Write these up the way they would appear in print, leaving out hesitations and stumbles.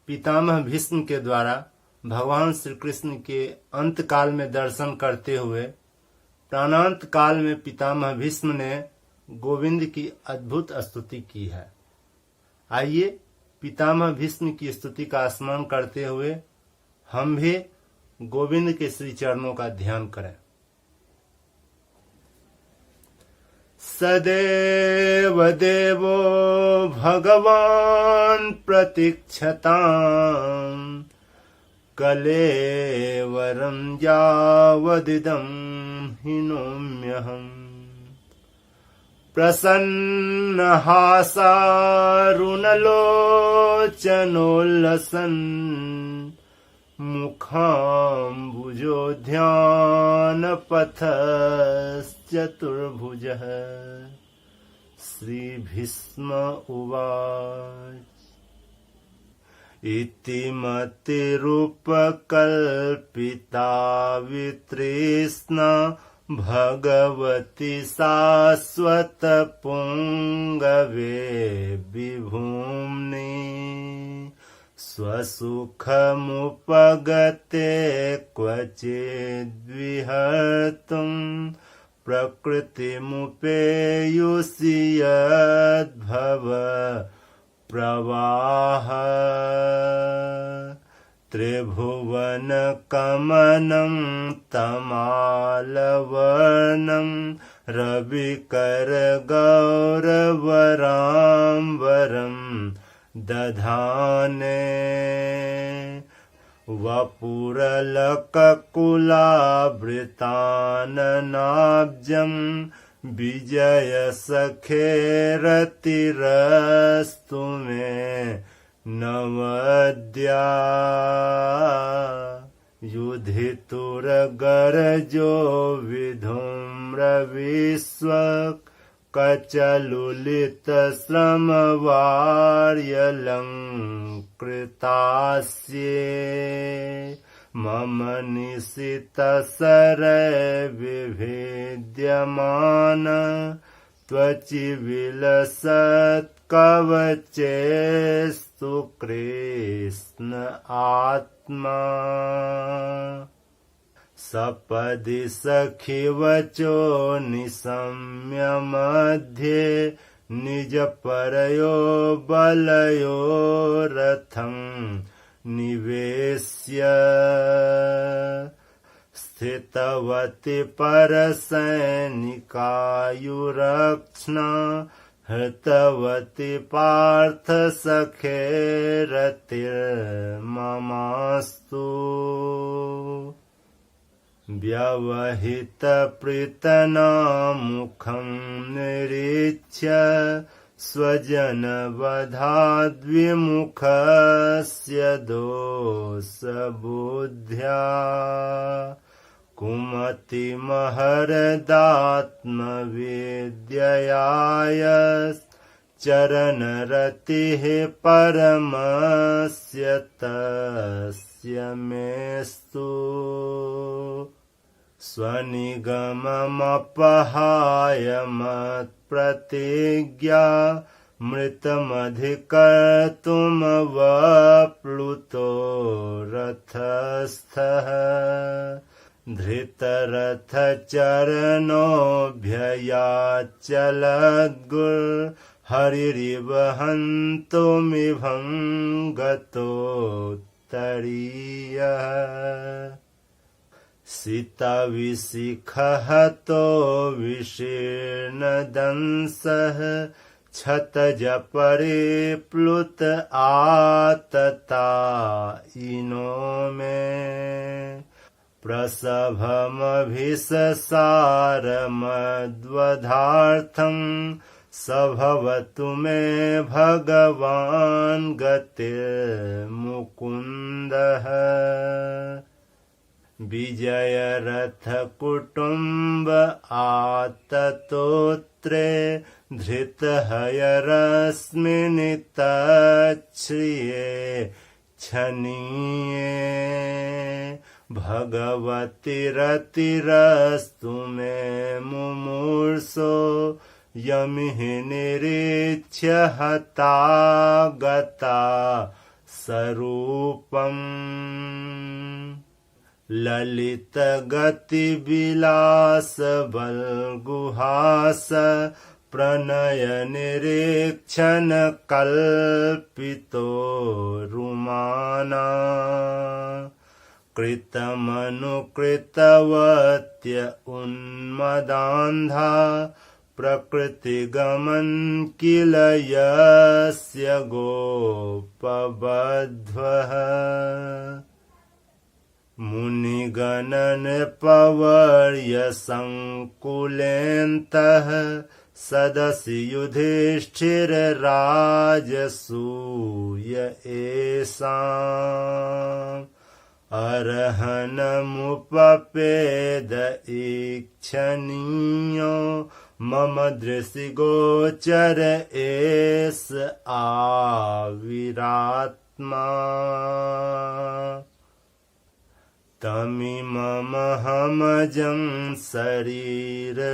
पितामह भीष्म के द्वारा भगवान श्री कृष्ण के अंत काल में दर्शन करते हुए प्राणांत काल में पितामह भीष्म ने गोविंद की अद्भुत स्तुति की है। आइए पितामह भीष्म की स्तुति का स्मरण करते हुए हम भी गोविंद के श्री चरणों का ध्यान करें। सदैव देवो भगवान् प्रतीक्षताम् कलेवरं यावदिदं हिनोम्यहम्। प्रसन्नहासारुणलोचनोल्लसन् मुखाम्बुजोद्यानपथश्चतुर्भुजः। श्रीभीष्म उवाच इति मतिरूपकल्पिता वितृष्णा भगवति शाश्वतपुङ्गवे विभूम्नि स्वसुखमुपगते क्वचिद्विहर्तुं प्रकृतिमुपेयुषि यद्भव प्रवाह। त्रिभुवनकमनं तमालवर्णं रविकरगौरवराम्बरं दधाने वपुरलककुलावृताननाब्जं विजयसखेरतिरस्तु मे नवद्या। युधितुरगरजो विधूम्रविश्वकचलुलितश्रमवार्यलङ्कृतास्ये मम निशितसरविभिद्यमान त्वचि विलसत्कवचेस्तु कृष्ण आत्मा। सपदि सखिवचो निशम्य मध्ये निजपरयो बलयो रथं निवेश्य स्थितवति परसैनिकायुरक्ष्णा हृतवति पार्थ सखेरतिर्ममास्तु। व्यवहितप्रीतनामुखं निरीक्ष्य स्वजनवधाद्विमुखस्य दोषबुद्ध्या कुमतिमहरदात्मविद्ययायश्चरणरतिः परमस्य तस्य मेस्तु। स्वनिगममपहाय मत्प्रतिज्ञा मृतमधिकर्तुमवप्लुतो रथस्थः। धृतरथचरणोऽभ्ययाच्चलद्गुर्हरिरिव हन्तुमिभं गतोत्तरीयः। सितविशिखहतो विशीर्णदंसः क्षतजपरिप्लुत आततायिनो मे। प्रसभमभिससारमद्वधार्थं सभवतु मे भगवान् गतिर्मुकुन्दः। विजयरथकुटुम्ब आततोत्रे धृतहयरस्मिन्नितच्छ्रिये क्षणीये। भगवतिरतिरस्तु मे मुमूर्षो यमिः निरीक्ष्य हता गता स्वरूपम् ललित गति विलास बलगुहास प्रणय निरीक्षण कल्पितो रुमाना कृतमनुकृतवत्य उन्मदान्धा प्रकृतिगमन किल यस्य गोपबध्वः मुनिगणनृपवर्य संकुलेन्तः सदसि युधिष्ठिरराजसूय येषाम् अर्हनमुपपेद ईक्षणीयो मम दृशि गोचर एष आविरात्मा तमिममहमजं शरीरभाजां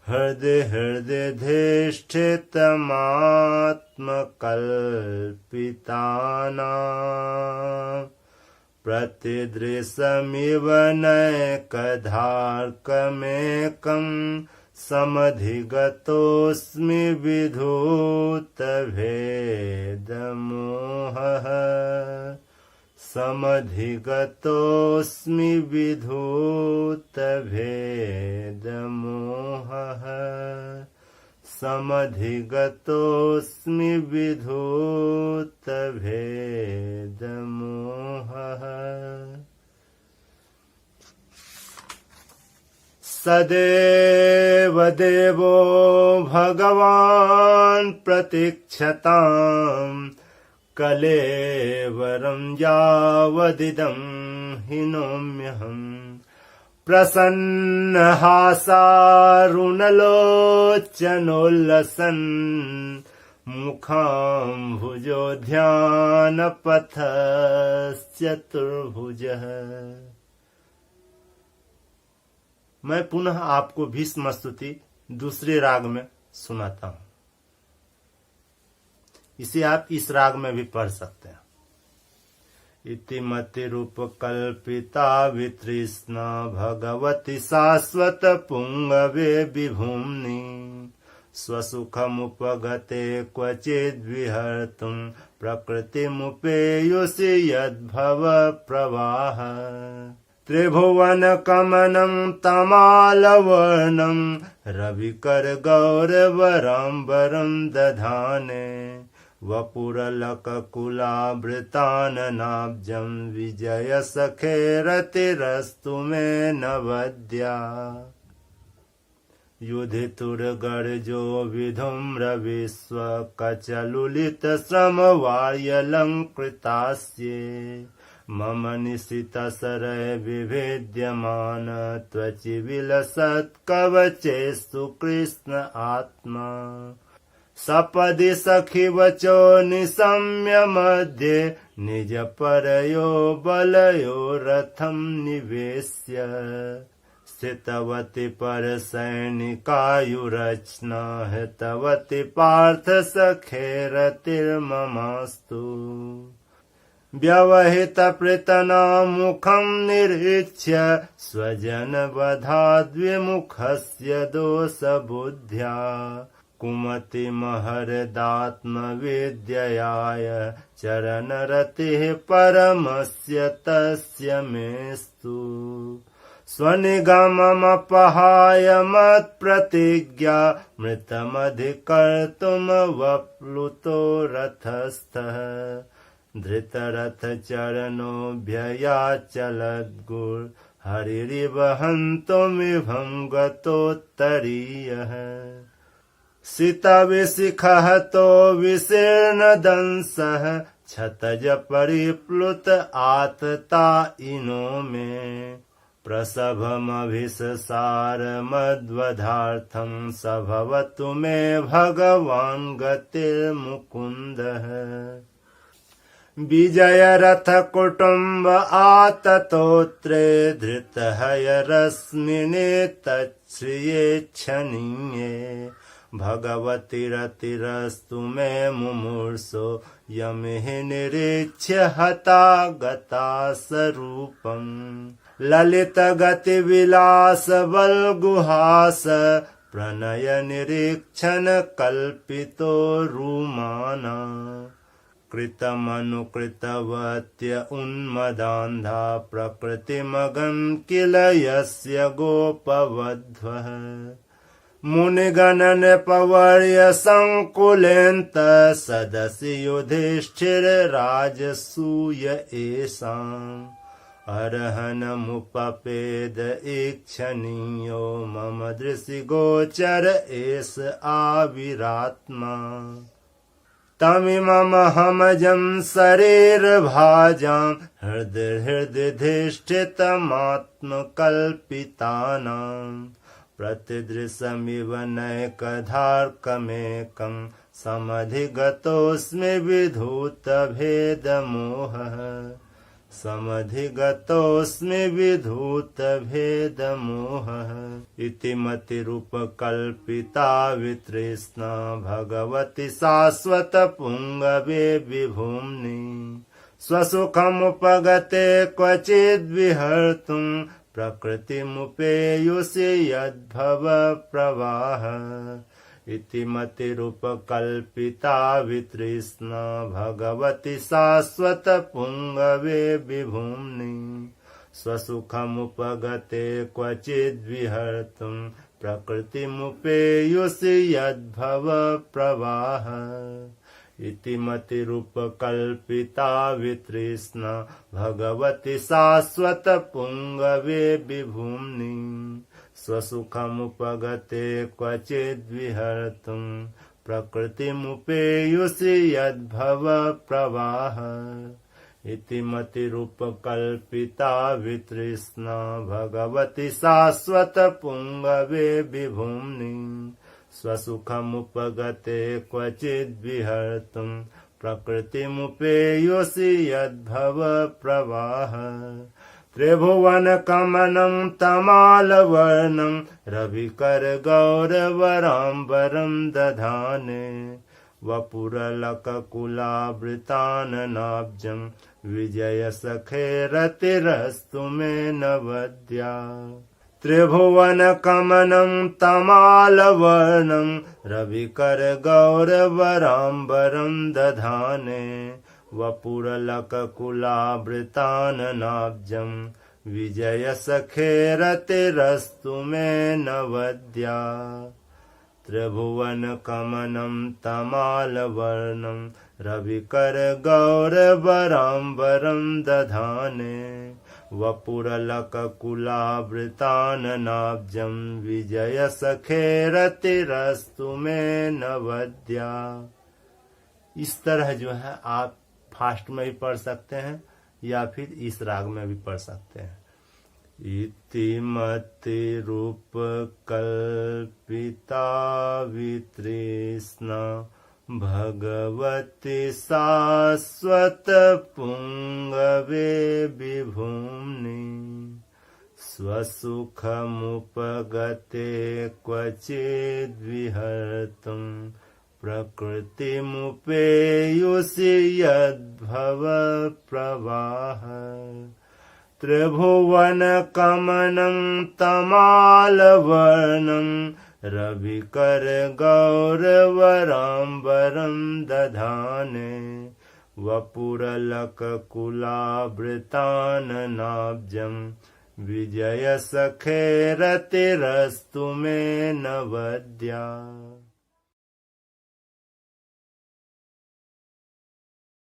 हृदहृदयधिष्ठितमात्मकल्पितानां प्रतिदृशमिव नैकधार्कमेकं समधिगतोऽस्मि विधूतभेदमोहः समधिगतोऽस्मि विधूतभेदमोहः समधिगतोऽस्मि विधूतभेदमोहः सदेव देवो भगवान् प्रतीक्षताम् कलेवरं यावदिदं हिनोम्यहम् प्रसन्नहासारुणलोचनोल्लसन् मुखाम्भुजोद्यानपथश्चतुर्भुजः। मैं पुनः आपको भीष्म स्तुति दूसरे राग में सुनाता हूं। इसे आप इस राग में भी पढ़ सकते हैं। इति मति रूप कल्पिता वितृष्णा भगवती शाश्वत पुंगवे विभूम्नि स्वसुखमुपगते क्वचिद् विहर्तुं प्रकृतिमुपेयुषि यद्भव प्रवाह त्रिभुवनकमनं तमालवर्णं रविकर गौरवराम्बरं दधाने वपुरलककुलावृताननाब्जं विजय सखे रतिरस्तु मे नवद्या युधितुर्गर्जो विधूम्र विश्व कचलुलित श्रमवार्यलङ्कृतास्ये मम निशितशरय विभेद्यमान त्वचि विलसत्कवचेषु कृष्ण आत्मा सपदि सखि वचो निशम्य मध्ये निज परयो बलयो रथं निवेश्य स्थितवति परसैनिकायुरचना हितवति पार्थ सखे रतिर्ममास्तु व्यवहित प्रतना मुखं निरीक्ष्य स्वजनवधाद्विमुखस्य दोषबुद्ध्या कुमति महर्दात्मविद्ययाय चरणरतिः परमस्य तस्य मेस्तु स्वनिगममपहाय मत्प्रतिज्ञा मृतमधिकर्तुं वप्लुतो रथस्थः धृतरथचरणोऽभ्ययाचलद्गुर् हरिरिव हन्तुमिभं गतोत्तरीयः सितविशिखहतो विशीर्णदंसः क्षतज परिप्लुत आतता इनो मे प्रसभमभिससारमद्वधार्थं स भवतु मे भगवान् गतिर्मुकुन्दः विजयरथ कुटुम्ब आततोत्रे धृतहयरश्मिने तच्छ्रिये क्षणीये भगवती रतिरस्तु मे मुमूर्षो यमिः निरीक्ष्य हता गता स्वरूपम् ललित गति विलास बल गुहास प्रणय निरीक्षण कल्पितो रूमाना कृतमनुकृतवत्य उन्मदान्धा प्रकृतिमगन् किल यस्य गोपवध्वः मुनिगणन पवर्य संकुलेन्त सदसि युधिष्ठिर राजसूय एषाम् अर्हनमुपपेद इक्षणीयो मम दृशि गोचर एष आविरात्मा तमिममहमजं शरीरभाजां हृदयधिष्ठितमात्मकल्पितानां प्रतिदृशमिव नैकधार्कमेकं समधिगतोऽस्मि विधूतभेदमोहः समधिगतोऽस्मि विधूतभेदमोहः इति मतिरुपकल्पिता वितृष्णा भगवति शाश्वतपुङ्गवे विभूम्नि स्वसुखमुपगते क्वचिद्विहर्तुं प्रकृतिमुपेयुषि यद्भवप्रवाह इति मतिरुपकल्पिता वितृष्णा भगवति शाश्वतपुङ्गवे विभूम्नि स्वसुखमुपगते क्वचिद्विहर्तुं प्रकृतिमुपेयुषि यद्भवप्रवाह इति मतिरुपकल्पिता वितृष्णा भगवति शाश्वतपुङ्गवे विभूम्नि स्वसुखमुपगते क्वचिद्विहर्तुं प्रकृतिमुपेयुषि यद्भवप्रवाह इति मतिरुपकल्पिता वितृष्णा भगवति शाश्वतपुङ्गवे विभूम्नि स्वसुखमुपगते क्वचिद्विहर्तुं प्रकृतिमुपेयुषि यद्भवप्रवाह त्रिभुवनकमनं तमालवर्णं रविकरगौरवराम्बरं दधाने वपुरलककुलावृताननाब्जं विजयसखे रतिरस्तु मे नवद्या त्रिभुवनकमनं तमालवर्णं रविकरगौरवराम्बरं दधाने वपुरलककुलावृताननाब्जं विजयसखे रतिरस्तु मे नवद्या त्रिभुवनकमनं तमालवर्णं रविकरगौरवराम्बरं दधाने वपुरलककुलावृताननाब्जं विजयसखे रतिरस्तु मे नवद्या। इस तरह जो है आप फास्ट में भी पढ़ सकते हैं या फिर इस राग में भी पढ़ सकते हैं। इति मतिरूपकल्पिता वितृष्णा भगवति शाश्वतपुङ्गवे विभूम्नि स्वसुखमुपगते क्वचिद्विहर्तुं प्रकृतिमुपेयुषि यद्भवप्रवाह त्रिभुवनकमनं तमालवर्णं रविकरगौरवराम्बरं दधाने वपुरलककुलावृताननाब्जं विजयसखे रतिरस्तु मे नवद्या।